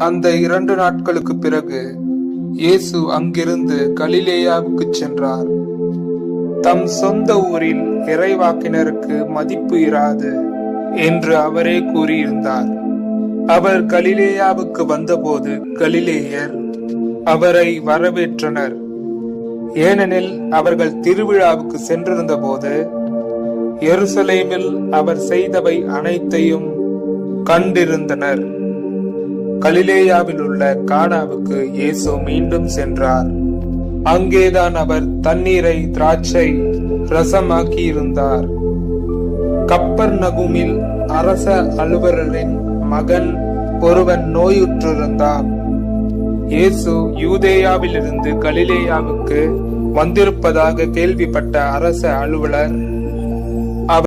அந்த 2 நாட்களுக்கு பிறகு இயேசு அங்கிருந்து கலிலேயாவுக்கு சென்றார். தம் சொந்த ஊரில் இறைவாக்கினருக்கு மதிப்பு இராது என்று அவரே கூறியிருந்தார். அவர் கலிலேயாவுக்கு வந்தபோது கலிலேயர் அவரை வரவேற்றனர். ஏனெனில் அவர்கள் திருவிழாவுக்கு சென்றிருந்த போது எருசலேமில் அவர் செய்தவை அனைத்தையும் கண்டிருந்தனர். கலிலேயாவில் உள்ள கானாவுக்கு இயேசு மீண்டும் சென்றார். அங்கேதான் அவர் தண்ணீரை திராட்சை ரசமாக்கி இருந்தார். கப்பர்நகூமில் அரச அலுவலரின் மகன் ஒருவன் நோயுற்றிருந்தான். இயேசு யூதேயாவிலிருந்து கலிலேயாவுக்கு வந்திருப்பதாக கேள்விப்பட்ட அரச அலுவலர்